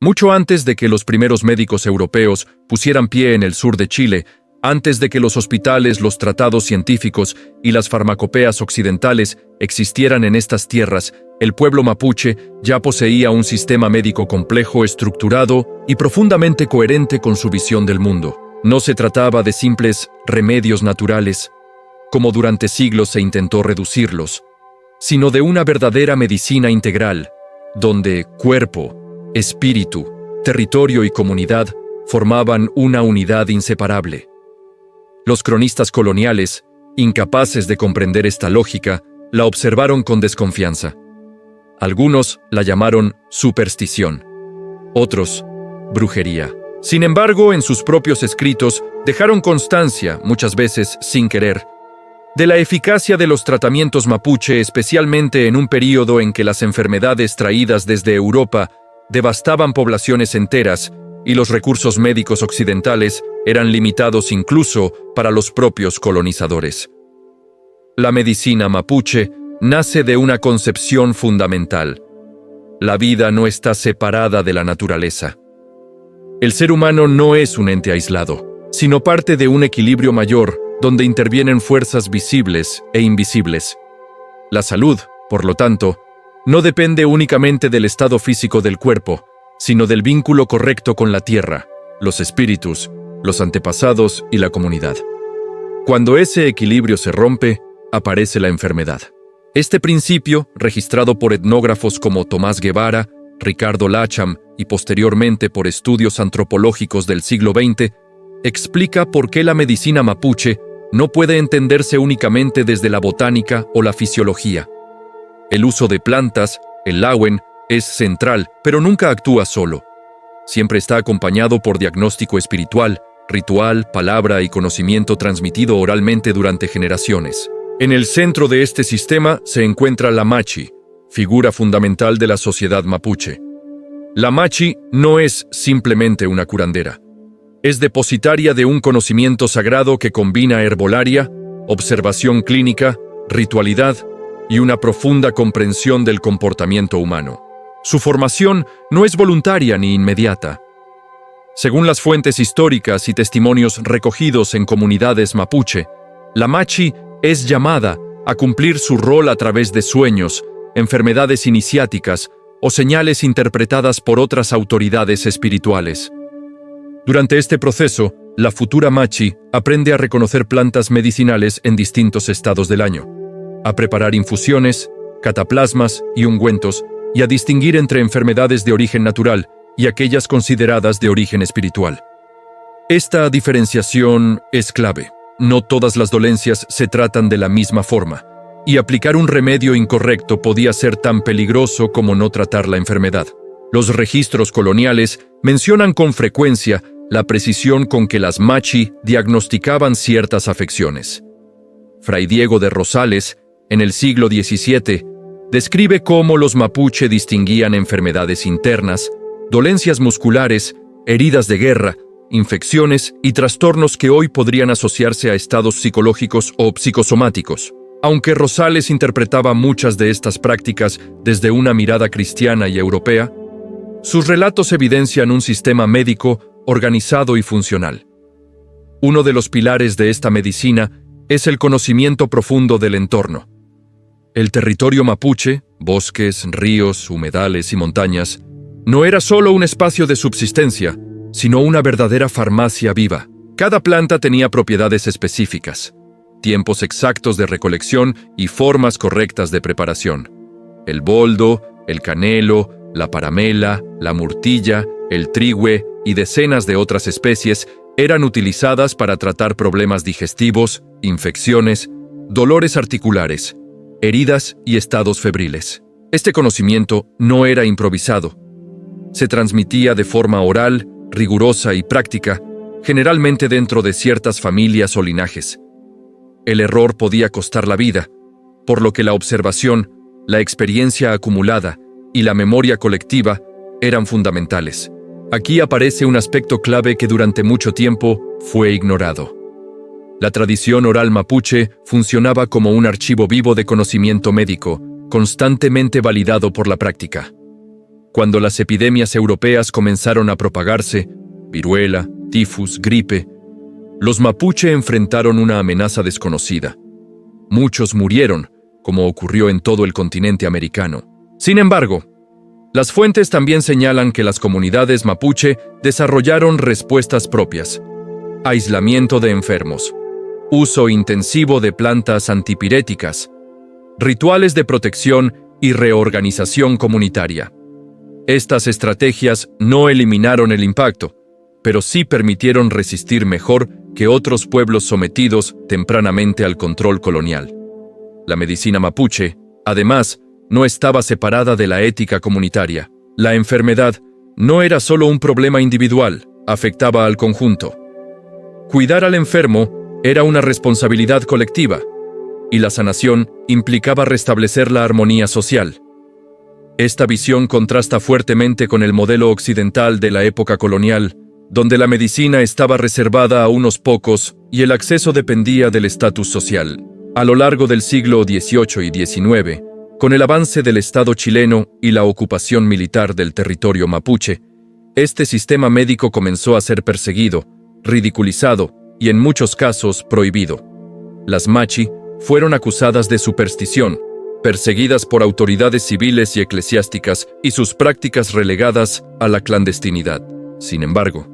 Mucho antes de que los primeros médicos europeos pusieran pie en el sur de Chile, antes de que los hospitales, los tratados científicos y las farmacopeas occidentales existieran en estas tierras, el pueblo mapuche ya poseía un sistema médico complejo, estructurado y profundamente coherente con su visión del mundo. No se trataba de simples remedios naturales, como durante siglos se intentó reducirlos, sino de una verdadera medicina integral, donde cuerpo, espíritu, territorio y comunidad formaban una unidad inseparable. Los cronistas coloniales, incapaces de comprender esta lógica, la observaron con desconfianza. Algunos la llamaron superstición, otros brujería. Sin embargo, en sus propios escritos dejaron constancia, muchas veces sin querer, de la eficacia de los tratamientos mapuche, especialmente en un período en que las enfermedades traídas desde Europa devastaban poblaciones enteras y los recursos médicos occidentales eran limitados incluso para los propios colonizadores. La medicina mapuche nace de una concepción fundamental. La vida no está separada de la naturaleza. El ser humano no es un ente aislado, sino parte de un equilibrio mayor donde intervienen fuerzas visibles e invisibles. La salud, por lo tanto, no depende únicamente del estado físico del cuerpo, sino del vínculo correcto con la tierra, los espíritus, los antepasados y la comunidad. Cuando ese equilibrio se rompe, aparece la enfermedad. Este principio, registrado por etnógrafos como Tomás Guevara, Ricardo Lacham y posteriormente por estudios antropológicos del siglo XX, explica por qué la medicina mapuche no puede entenderse únicamente desde la botánica o la fisiología. El uso de plantas, el lawen, es central, pero nunca actúa solo. Siempre está acompañado por diagnóstico espiritual, ritual, palabra y conocimiento transmitido oralmente durante generaciones. En el centro de este sistema se encuentra la machi, figura fundamental de la sociedad mapuche. La machi no es simplemente una curandera. Es depositaria de un conocimiento sagrado que combina herbolaria, observación clínica, ritualidad y una profunda comprensión del comportamiento humano. Su formación no es voluntaria ni inmediata. Según las fuentes históricas y testimonios recogidos en comunidades mapuche, la machi es llamada a cumplir su rol a través de sueños, enfermedades iniciáticas o señales interpretadas por otras autoridades espirituales. Durante este proceso, la futura machi aprende a reconocer plantas medicinales en distintos estados del año, a preparar infusiones, cataplasmas y ungüentos, y a distinguir entre enfermedades de origen natural y aquellas consideradas de origen espiritual. Esta diferenciación es clave. No todas las dolencias se tratan de la misma forma, y aplicar un remedio incorrecto podía ser tan peligroso como no tratar la enfermedad. Los registros coloniales mencionan con frecuencia la precisión con que las machi diagnosticaban ciertas afecciones. Fray Diego de Rosales, en el siglo XVII, describe cómo los mapuche distinguían enfermedades internas, dolencias musculares, heridas de guerra, infecciones y trastornos que hoy podrían asociarse a estados psicológicos o psicosomáticos. Aunque Rosales interpretaba muchas de estas prácticas desde una mirada cristiana y europea, sus relatos evidencian un sistema médico organizado y funcional. Uno de los pilares de esta medicina es el conocimiento profundo del entorno. El territorio mapuche, bosques, ríos, humedales y montañas, no era solo un espacio de subsistencia, sino una verdadera farmacia viva. Cada planta tenía propiedades específicas, tiempos exactos de recolección y formas correctas de preparación. El boldo, el canelo, la paramela, la murtilla, el trigüe y decenas de otras especies eran utilizadas para tratar problemas digestivos, infecciones, dolores articulares, heridas y estados febriles. Este conocimiento no era improvisado. Se transmitía de forma oral, rigurosa y práctica, generalmente dentro de ciertas familias o linajes. El error podía costar la vida, por lo que la observación, la experiencia acumulada y la memoria colectiva eran fundamentales. Aquí aparece un aspecto clave que durante mucho tiempo fue ignorado. La tradición oral mapuche funcionaba como un archivo vivo de conocimiento médico, constantemente validado por la práctica. Cuando las epidemias europeas comenzaron a propagarse, viruela, tifus, gripe, los mapuche enfrentaron una amenaza desconocida. Muchos murieron, como ocurrió en todo el continente americano. Sin embargo, las fuentes también señalan que las comunidades mapuche desarrollaron respuestas propias: aislamiento de enfermos, uso intensivo de plantas antipiréticas, rituales de protección y reorganización comunitaria. Estas estrategias no eliminaron el impacto, pero sí permitieron resistir mejor que otros pueblos sometidos tempranamente al control colonial. La medicina mapuche, además, no estaba separada de la ética comunitaria. La enfermedad no era solo un problema individual, afectaba al conjunto. Cuidar al enfermo era una responsabilidad colectiva, y la sanación implicaba restablecer la armonía social. Esta visión contrasta fuertemente con el modelo occidental de la época colonial, donde la medicina estaba reservada a unos pocos y el acceso dependía del estatus social. A lo largo del siglo XVIII y XIX, con el avance del Estado chileno y la ocupación militar del territorio mapuche, este sistema médico comenzó a ser perseguido, ridiculizado y en muchos casos prohibido. Las machi fueron acusadas de superstición, perseguidas por autoridades civiles y eclesiásticas y sus prácticas relegadas a la clandestinidad. Sin embargo,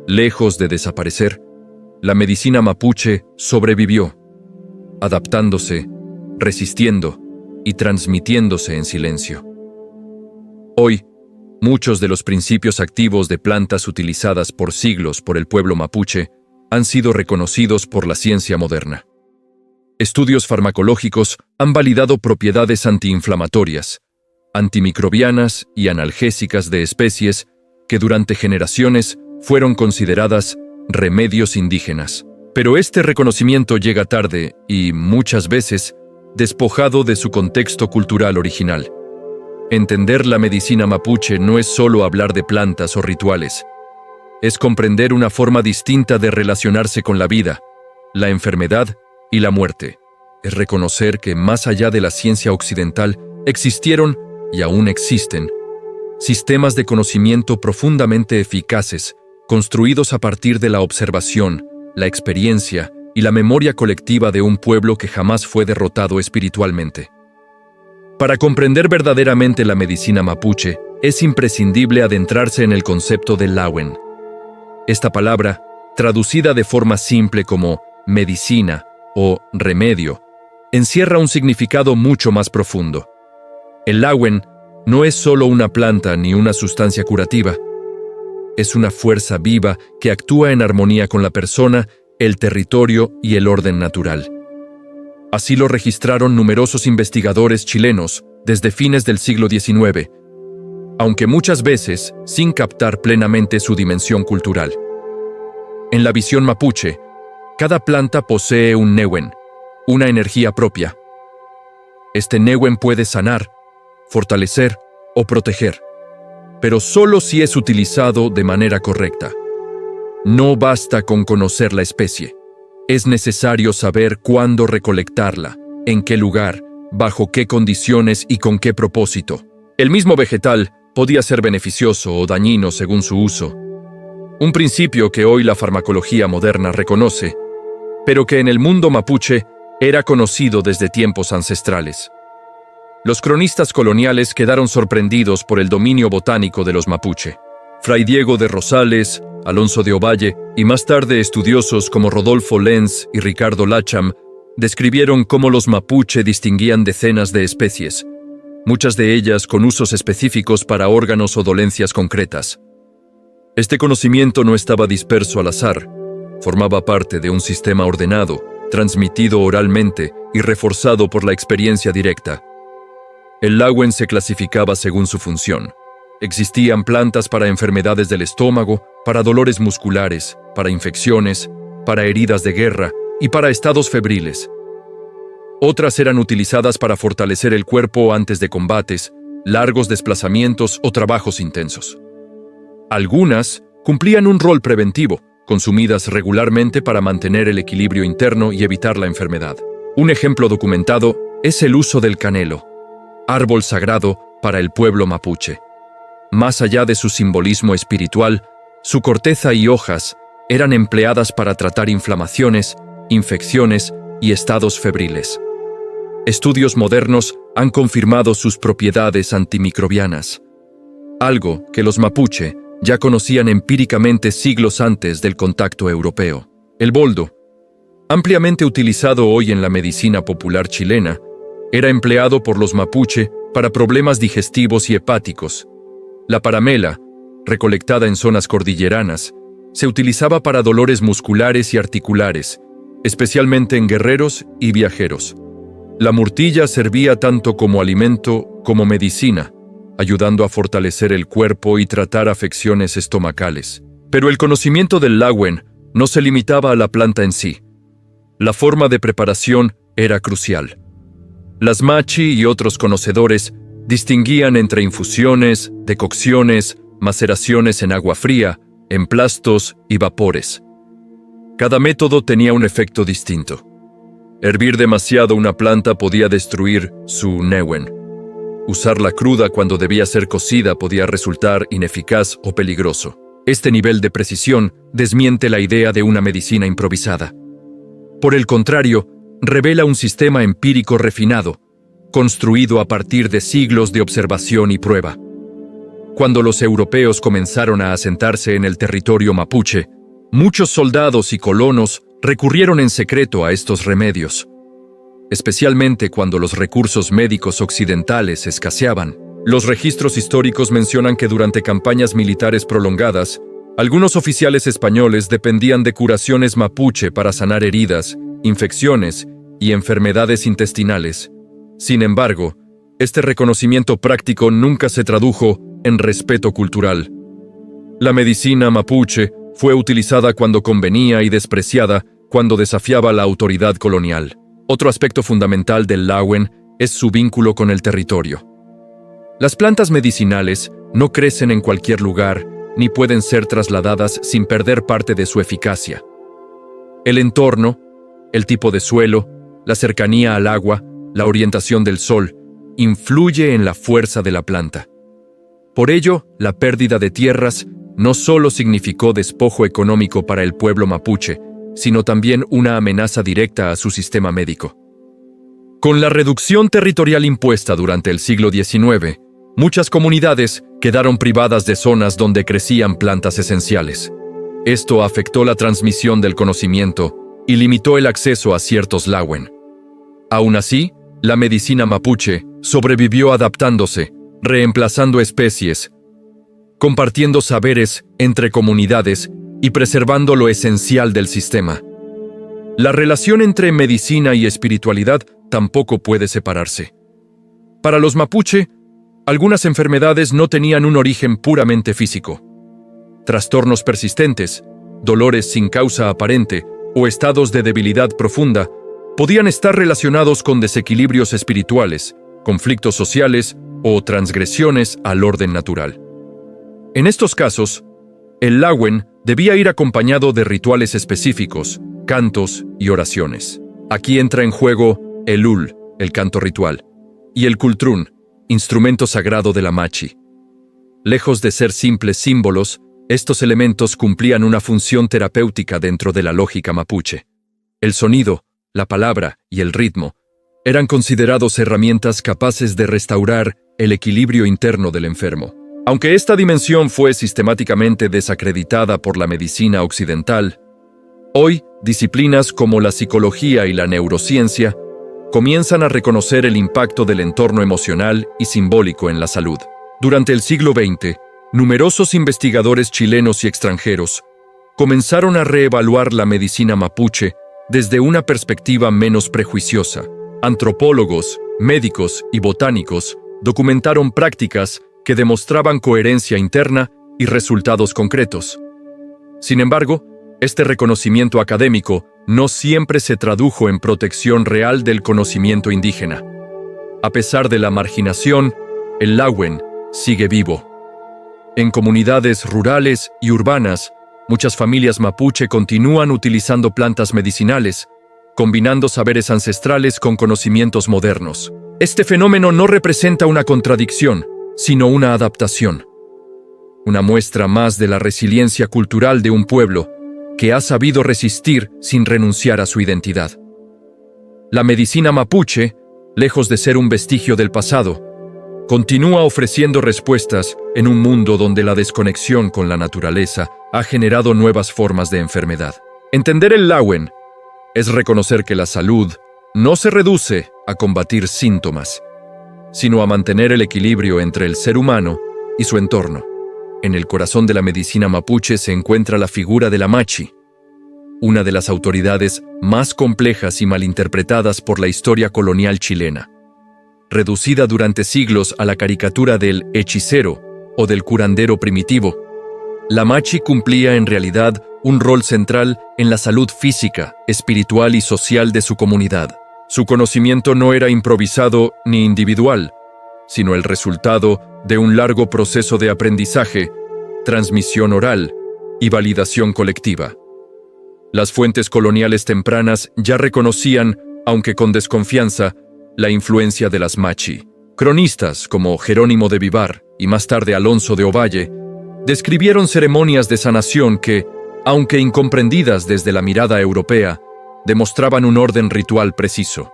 lejos de desaparecer, la medicina mapuche sobrevivió, adaptándose, resistiendo y transmitiéndose en silencio. Hoy, muchos de los principios activos de plantas utilizadas por siglos por el pueblo mapuche han sido reconocidos por la ciencia moderna. Estudios farmacológicos han validado propiedades antiinflamatorias, antimicrobianas y analgésicas de especies que durante generaciones fueron consideradas remedios indígenas. Pero este reconocimiento llega tarde y, muchas veces, despojado de su contexto cultural original. Entender la medicina mapuche no es solo hablar de plantas o rituales. Es comprender una forma distinta de relacionarse con la vida, la enfermedad y la muerte. Es reconocer que más allá de la ciencia occidental existieron, y aún existen, sistemas de conocimiento profundamente eficaces, construidos a partir de la observación, la experiencia y la memoria colectiva de un pueblo que jamás fue derrotado espiritualmente. Para comprender verdaderamente la medicina mapuche, es imprescindible adentrarse en el concepto de Lawen. Esta palabra, traducida de forma simple como medicina o remedio, encierra un significado mucho más profundo. El Lawen no es solo una planta ni una sustancia curativa. Es una fuerza viva que actúa en armonía con la persona, el territorio y el orden natural. Así lo registraron numerosos investigadores chilenos desde fines del siglo XIX, aunque muchas veces sin captar plenamente su dimensión cultural. En la visión mapuche, cada planta posee un newen, una energía propia. Este newen puede sanar, fortalecer o proteger, pero solo si es utilizado de manera correcta. No basta con conocer la especie. Es necesario saber cuándo recolectarla, en qué lugar, bajo qué condiciones y con qué propósito. El mismo vegetal podía ser beneficioso o dañino según su uso. Un principio que hoy la farmacología moderna reconoce, pero que en el mundo mapuche era conocido desde tiempos ancestrales. Los cronistas coloniales quedaron sorprendidos por el dominio botánico de los mapuche. Fray Diego de Rosales, Alonso de Ovalle y más tarde estudiosos como Rodolfo Lenz y Ricardo Lacham describieron cómo los mapuche distinguían decenas de especies, muchas de ellas con usos específicos para órganos o dolencias concretas. Este conocimiento no estaba disperso al azar, formaba parte de un sistema ordenado, transmitido oralmente y reforzado por la experiencia directa. El Lawen se clasificaba según su función. Existían plantas para enfermedades del estómago, para dolores musculares, para infecciones, para heridas de guerra y para estados febriles. Otras eran utilizadas para fortalecer el cuerpo antes de combates, largos desplazamientos o trabajos intensos. Algunas cumplían un rol preventivo, consumidas regularmente para mantener el equilibrio interno y evitar la enfermedad. Un ejemplo documentado es el uso del canelo, árbol sagrado para el pueblo mapuche. más allá de su simbolismo espiritual, su corteza y hojas eran empleadas para tratar inflamaciones, infecciones y estados febriles. Estudios modernos han confirmado sus propiedades antimicrobianas, algo que los mapuche ya conocían empíricamente siglos antes del contacto europeo. El boldo, ampliamente utilizado hoy en la medicina popular chilena, era empleado por los mapuche para problemas digestivos y hepáticos. La paramela, recolectada en zonas cordilleranas, se utilizaba para dolores musculares y articulares, especialmente en guerreros y viajeros. La murtilla servía tanto como alimento como medicina, ayudando a fortalecer el cuerpo y tratar afecciones estomacales. Pero el conocimiento del Lahuen no se limitaba a la planta en sí. La forma de preparación era crucial. Las machi y otros conocedores distinguían entre infusiones, decocciones, maceraciones en agua fría, emplastos y vapores. Cada método tenía un efecto distinto. Hervir demasiado una planta podía destruir su neuen. Usarla cruda cuando debía ser cocida podía resultar ineficaz o peligroso. Este nivel de precisión desmiente la idea de una medicina improvisada. Por el contrario, revela un sistema empírico refinado, construido a partir de siglos de observación y prueba. Cuando los europeos comenzaron a asentarse en el territorio mapuche, muchos soldados y colonos recurrieron en secreto a estos remedios. Especialmente cuando los recursos médicos occidentales escaseaban. Los registros históricos mencionan que durante campañas militares prolongadas, algunos oficiales españoles dependían de curaciones mapuche para sanar heridas, infecciones y enfermedades intestinales. Sin embargo, este reconocimiento práctico nunca se tradujo en respeto cultural. La medicina mapuche fue utilizada cuando convenía y despreciada cuando desafiaba la autoridad colonial. Otro aspecto fundamental del Lahuen es su vínculo con el territorio. Las plantas medicinales no crecen en cualquier lugar ni pueden ser trasladadas sin perder parte de su eficacia. El entorno, el tipo de suelo, la cercanía al agua, la orientación del sol, influye en la fuerza de la planta. Por ello, la pérdida de tierras no solo significó despojo económico para el pueblo mapuche, sino también una amenaza directa a su sistema médico. Con la reducción territorial impuesta durante el siglo XIX, muchas comunidades quedaron privadas de zonas donde crecían plantas esenciales. Esto afectó la transmisión del conocimiento y limitó el acceso a ciertos Lahuen. Aún así, la medicina mapuche sobrevivió adaptándose, reemplazando especies, compartiendo saberes entre comunidades y preservando lo esencial del sistema. La relación entre medicina y espiritualidad tampoco puede separarse. Para los mapuche, algunas enfermedades no tenían un origen puramente físico. Trastornos persistentes, dolores sin causa aparente o estados de debilidad profunda podían estar relacionados con desequilibrios espirituales, conflictos sociales o transgresiones al orden natural. En estos casos, el Lahuen debía ir acompañado de rituales específicos, cantos y oraciones. Aquí entra en juego el ul, el canto ritual, y el cultrún, instrumento sagrado de la machi. Lejos de ser simples símbolos, estos elementos cumplían una función terapéutica dentro de la lógica mapuche. El sonido, la palabra y el ritmo eran considerados herramientas capaces de restaurar el equilibrio interno del enfermo. Aunque esta dimensión fue sistemáticamente desacreditada por la medicina occidental, hoy disciplinas como la psicología y la neurociencia comienzan a reconocer el impacto del entorno emocional y simbólico en la salud. Durante el siglo XX, numerosos investigadores chilenos y extranjeros comenzaron a reevaluar la medicina mapuche desde una perspectiva menos prejuiciosa. Antropólogos, médicos y botánicos documentaron prácticas que demostraban coherencia interna y resultados concretos. Sin embargo, este reconocimiento académico no siempre se tradujo en protección real del conocimiento indígena. A pesar de la marginación, el Lahuen sigue vivo. En comunidades rurales y urbanas, muchas familias mapuche continúan utilizando plantas medicinales, combinando saberes ancestrales con conocimientos modernos. Este fenómeno no representa una contradicción, sino una adaptación. una muestra más de la resiliencia cultural de un pueblo que ha sabido resistir sin renunciar a su identidad. La medicina mapuche, lejos de ser un vestigio del pasado, continúa ofreciendo respuestas en un mundo donde la desconexión con la naturaleza ha generado nuevas formas de enfermedad. Entender el Lawen es reconocer que la salud no se reduce a combatir síntomas, sino a mantener el equilibrio entre el ser humano y su entorno. En el corazón de la medicina mapuche se encuentra la figura de la Machi, una de las autoridades más complejas y malinterpretadas por la historia colonial chilena. Reducida durante siglos a la caricatura del hechicero o del curandero primitivo, la Machi cumplía en realidad un rol central en la salud física, espiritual y social de su comunidad. Su conocimiento no era improvisado ni individual, sino el resultado de un largo proceso de aprendizaje, transmisión oral y validación colectiva. Las fuentes coloniales tempranas ya reconocían, aunque con desconfianza, la influencia de las Machi. Cronistas como Jerónimo de Vivar y más tarde Alonso de Ovalle describieron ceremonias de sanación que, aunque incomprendidas desde la mirada europea, demostraban un orden ritual preciso.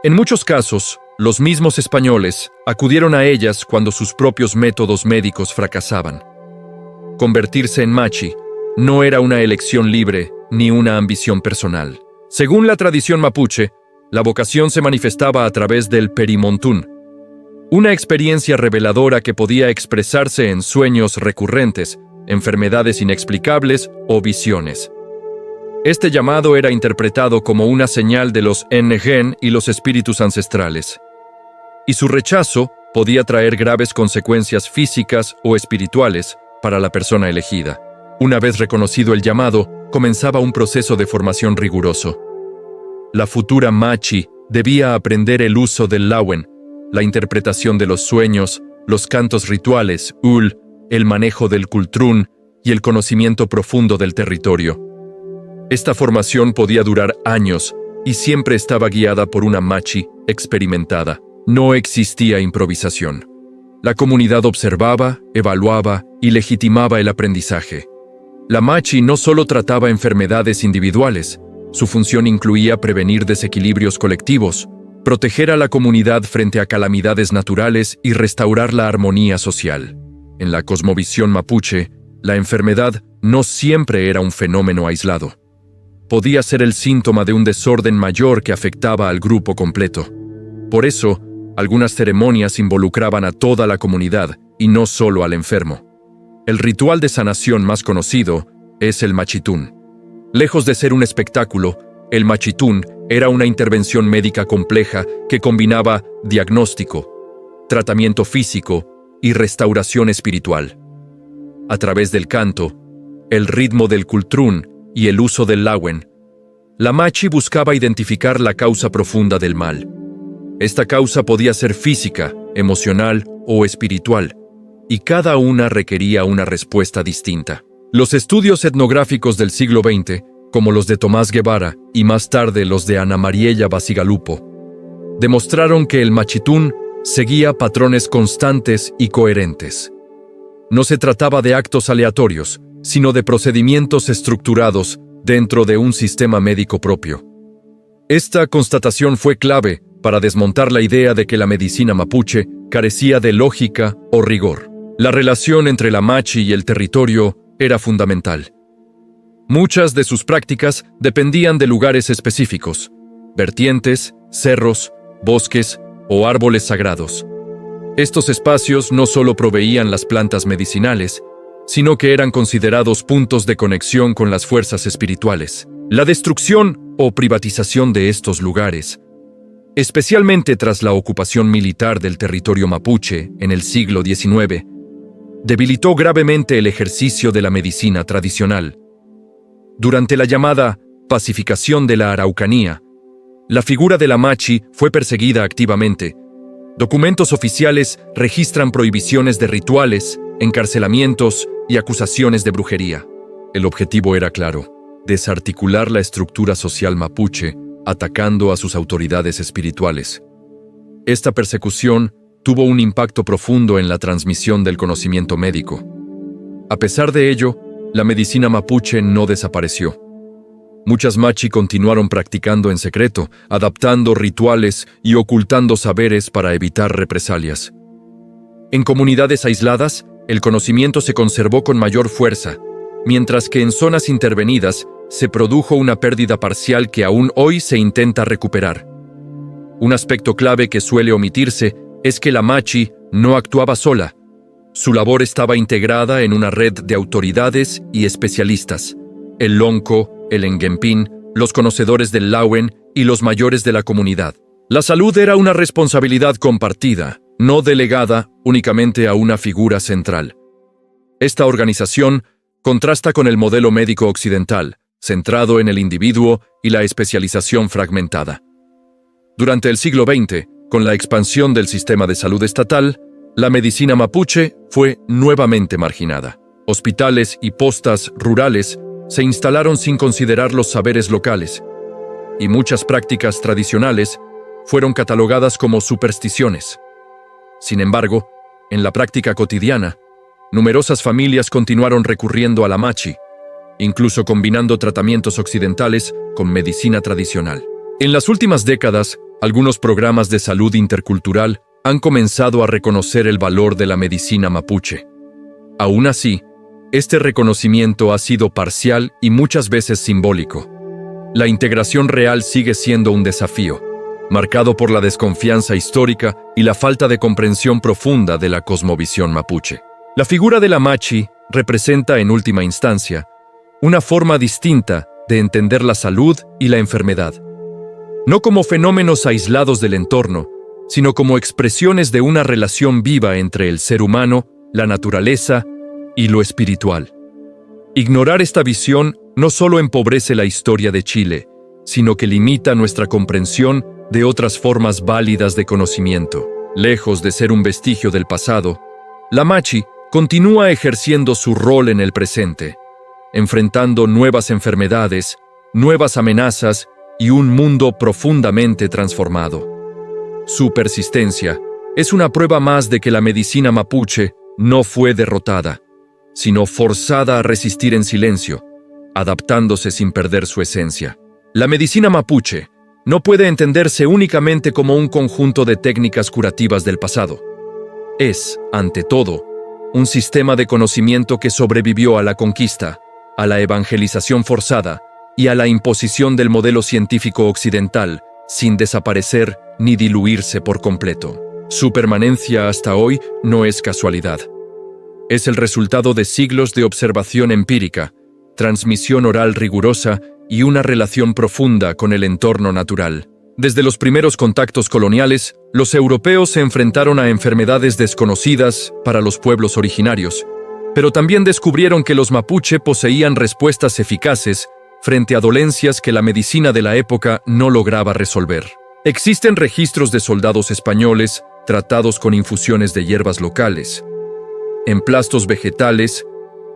En muchos casos, los mismos españoles acudieron a ellas cuando sus propios métodos médicos fracasaban. Convertirse en Machi no era una elección libre ni una ambición personal. Según la tradición mapuche, la vocación se manifestaba a través del perimontún, una experiencia reveladora que podía expresarse en sueños recurrentes, enfermedades inexplicables o visiones. Este llamado era interpretado como una señal de los Ngen y los espíritus ancestrales, y su rechazo podía traer graves consecuencias físicas o espirituales para la persona elegida. Una vez reconocido el llamado, comenzaba un proceso de formación riguroso. La futura Machi debía aprender el uso del Lawen, la interpretación de los sueños, los cantos rituales, el manejo del cultrún y el conocimiento profundo del territorio. Esta formación podía durar años y siempre estaba guiada por una Machi experimentada. No existía improvisación. La comunidad observaba, evaluaba y legitimaba el aprendizaje. La Machi no solo trataba enfermedades individuales, su función incluía prevenir desequilibrios colectivos, proteger a la comunidad frente a calamidades naturales y restaurar la armonía social. En la cosmovisión mapuche, la enfermedad no siempre era un fenómeno aislado. Podía ser el síntoma de un desorden mayor que afectaba al grupo completo. Por eso, algunas ceremonias involucraban a toda la comunidad y no solo al enfermo. El ritual de sanación más conocido es el machitún. Lejos de ser un espectáculo, el machitún era una intervención médica compleja que combinaba diagnóstico, tratamiento físico y restauración espiritual. A través del canto, el ritmo del cultrún y el uso del Lawen, la Machi buscaba identificar la causa profunda del mal. Esta causa podía ser física, emocional o espiritual, y cada una requería una respuesta distinta. Los estudios etnográficos del siglo XX, como los de Tomás Guevara y más tarde los de Ana Mariella Basigalupo, demostraron que el machitún seguía patrones constantes y coherentes. No se trataba de actos aleatorios, sino de procedimientos estructurados dentro de un sistema médico propio. Esta constatación fue clave para desmontar la idea de que la medicina mapuche carecía de lógica o rigor. La relación entre la Machi y el territorio era fundamental. Muchas de sus prácticas dependían de lugares específicos, vertientes, cerros, bosques o árboles sagrados. Estos espacios no solo proveían las plantas medicinales, sino que eran considerados puntos de conexión con las fuerzas espirituales. La destrucción o privatización de estos lugares, especialmente tras la ocupación militar del territorio mapuche en el siglo XIX, debilitó gravemente el ejercicio de la medicina tradicional. Durante la llamada pacificación de la Araucanía, la figura de la Machi fue perseguida activamente. Documentos oficiales registran prohibiciones de rituales, encarcelamientos y acusaciones de brujería. El objetivo era claro: desarticular la estructura social mapuche, atacando a sus autoridades espirituales. Esta persecución tuvo un impacto profundo en la transmisión del conocimiento médico. A pesar de ello, la medicina mapuche no desapareció. Muchas machi continuaron practicando en secreto, adaptando rituales y ocultando saberes para evitar represalias. En comunidades aisladas, el conocimiento se conservó con mayor fuerza, mientras que en zonas intervenidas se produjo una pérdida parcial que aún hoy se intenta recuperar. Un aspecto clave que suele omitirse es que la machi no actuaba sola. Su labor estaba integrada en una red de autoridades y especialistas: el lonco, el enguempín, los conocedores del lauen y los mayores de la comunidad. La salud era una responsabilidad compartida, no delegada únicamente a una figura central. Esta organización contrasta con el modelo médico occidental, centrado en el individuo y la especialización fragmentada. Durante el siglo XX, con la expansión del sistema de salud estatal, la medicina mapuche fue nuevamente marginada. Hospitales y postas rurales se instalaron sin considerar los saberes locales, y muchas prácticas tradicionales fueron catalogadas como supersticiones. Sin embargo, en la práctica cotidiana, numerosas familias continuaron recurriendo a la machi, incluso combinando tratamientos occidentales con medicina tradicional. En las últimas décadas, algunos programas de salud intercultural han comenzado a reconocer el valor de la medicina mapuche. Aún así, este reconocimiento ha sido parcial y muchas veces simbólico. La integración real sigue siendo un desafío, marcado por la desconfianza histórica y la falta de comprensión profunda de la cosmovisión mapuche. La figura de la machi representa, en última instancia, una forma distinta de entender la salud y la enfermedad, no como fenómenos aislados del entorno, sino como expresiones de una relación viva entre el ser humano, la naturaleza y lo espiritual. Ignorar esta visión no solo empobrece la historia de Chile, sino que limita nuestra comprensión de otras formas válidas de conocimiento. Lejos de ser un vestigio del pasado, la machi continúa ejerciendo su rol en el presente, enfrentando nuevas enfermedades, nuevas amenazas y un mundo profundamente transformado. Su persistencia es una prueba más de que la medicina mapuche no fue derrotada, sino forzada a resistir en silencio, adaptándose sin perder su esencia. La medicina mapuche no puede entenderse únicamente como un conjunto de técnicas curativas del pasado. Es, ante todo, un sistema de conocimiento que sobrevivió a la conquista, a la evangelización forzada y a la imposición del modelo científico occidental, sin desaparecer ni diluirse por completo. Su permanencia hasta hoy no es casualidad. Es el resultado de siglos de observación empírica, transmisión oral rigurosa y una relación profunda con el entorno natural. Desde los primeros contactos coloniales, los europeos se enfrentaron a enfermedades desconocidas para los pueblos originarios, pero también descubrieron que los mapuche poseían respuestas eficaces frente a dolencias que la medicina de la época no lograba resolver. Existen registros de soldados españoles tratados con infusiones de hierbas locales, emplastos vegetales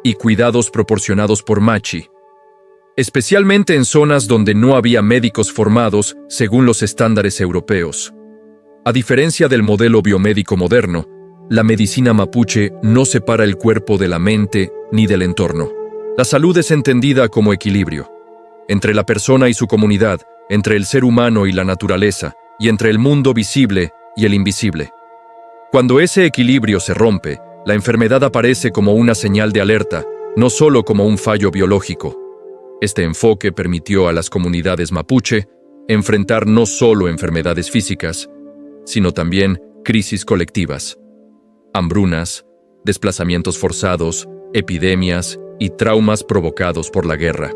y cuidados proporcionados por machi, especialmente en zonas donde no había médicos formados según los estándares europeos. A diferencia del modelo biomédico moderno, la medicina mapuche no separa el cuerpo de la mente ni del entorno. La salud es entendida como equilibrio entre la persona y su comunidad, entre el ser humano y la naturaleza, y entre el mundo visible y el invisible. Cuando ese equilibrio se rompe, la enfermedad aparece como una señal de alerta, no solo como un fallo biológico. Este enfoque permitió a las comunidades mapuche enfrentar no solo enfermedades físicas, sino también crisis colectivas, hambrunas, desplazamientos forzados, epidemias y traumas provocados por la guerra.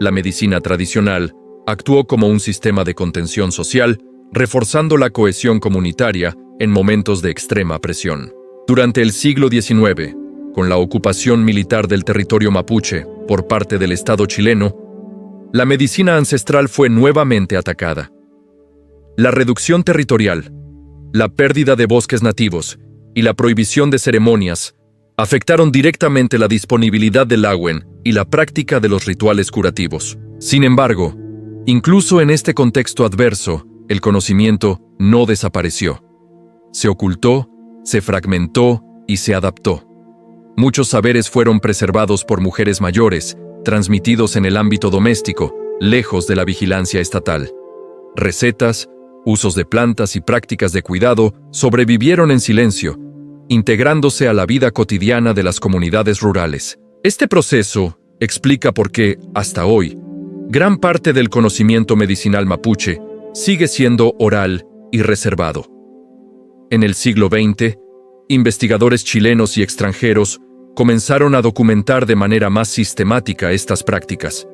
La medicina tradicional actuó como un sistema de contención social, reforzando la cohesión comunitaria en momentos de extrema presión. Durante el siglo XIX, con la ocupación militar del territorio mapuche por parte del Estado chileno, la medicina ancestral fue nuevamente atacada. La reducción territorial, la pérdida de bosques nativos y la prohibición de ceremonias afectaron directamente la disponibilidad del lauen y la práctica de los rituales curativos. Sin embargo, incluso en este contexto adverso, el conocimiento no desapareció. Se ocultó, se fragmentó y se adaptó. Muchos saberes fueron preservados por mujeres mayores, transmitidos en el ámbito doméstico, lejos de la vigilancia estatal. Recetas, usos de plantas y prácticas de cuidado sobrevivieron en silencio, integrándose a la vida cotidiana de las comunidades rurales. Este proceso explica por qué, hasta hoy, gran parte del conocimiento medicinal mapuche sigue siendo oral y reservado. En el siglo XX, investigadores chilenos y extranjeros comenzaron a documentar de manera más sistemática estas prácticas.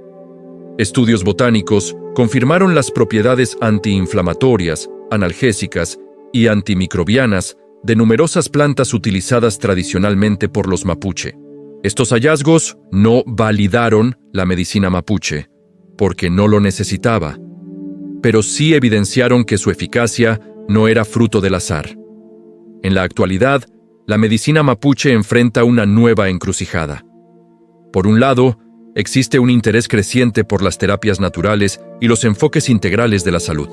Estudios botánicos confirmaron las propiedades antiinflamatorias, analgésicas y antimicrobianas de numerosas plantas utilizadas tradicionalmente por los mapuche. Estos hallazgos no validaron la medicina mapuche, porque no lo necesitaba, pero sí evidenciaron que su eficacia no era fruto del azar. En la actualidad, la medicina mapuche enfrenta una nueva encrucijada. Por un lado, existe un interés creciente por las terapias naturales y los enfoques integrales de la salud.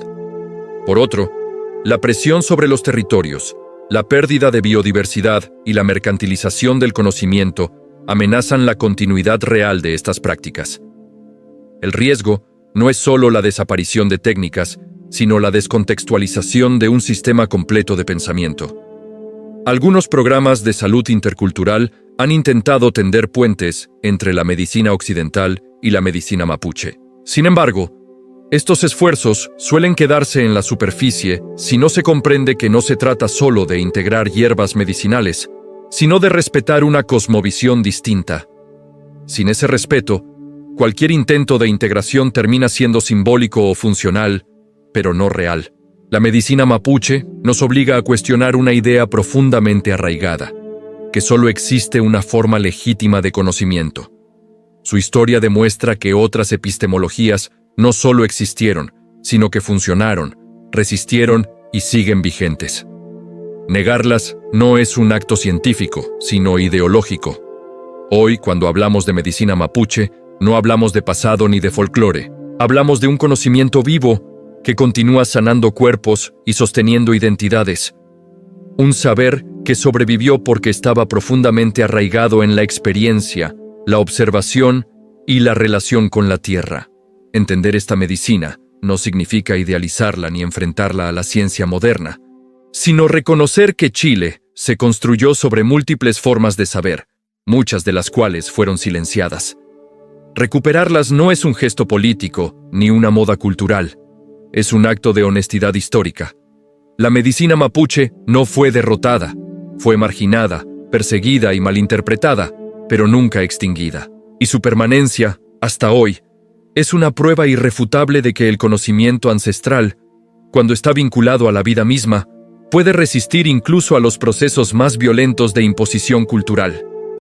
Por otro, la presión sobre los territorios, la pérdida de biodiversidad y la mercantilización del conocimiento amenazan la continuidad real de estas prácticas. El riesgo no es solo la desaparición de técnicas, sino la descontextualización de un sistema completo de pensamiento. Algunos programas de salud intercultural han intentado tender puentes entre la medicina occidental y la medicina mapuche. Sin embargo, estos esfuerzos suelen quedarse en la superficie si no se comprende que no se trata solo de integrar hierbas medicinales, sino de respetar una cosmovisión distinta. Sin ese respeto, cualquier intento de integración termina siendo simbólico o funcional, pero no real. La medicina mapuche nos obliga a cuestionar una idea profundamente arraigada, que solo existe una forma legítima de conocimiento. Su historia demuestra que otras epistemologías no solo existieron, sino que funcionaron, resistieron y siguen vigentes. Negarlas no es un acto científico, sino ideológico. Hoy, cuando hablamos de medicina mapuche, no hablamos de pasado ni de folclore. Hablamos de un conocimiento vivo que continúa sanando cuerpos y sosteniendo identidades. Un saber que sobrevivió porque estaba profundamente arraigado en la experiencia, la observación y la relación con la tierra. Entender esta medicina no significa idealizarla ni enfrentarla a la ciencia moderna, sino reconocer que Chile se construyó sobre múltiples formas de saber, muchas de las cuales fueron silenciadas. Recuperarlas no es un gesto político ni una moda cultural. Es un acto de honestidad histórica. La medicina mapuche no fue derrotada, fue marginada, perseguida y malinterpretada, pero nunca extinguida. Y su permanencia, hasta hoy, es una prueba irrefutable de que el conocimiento ancestral, cuando está vinculado a la vida misma, puede resistir incluso a los procesos más violentos de imposición cultural.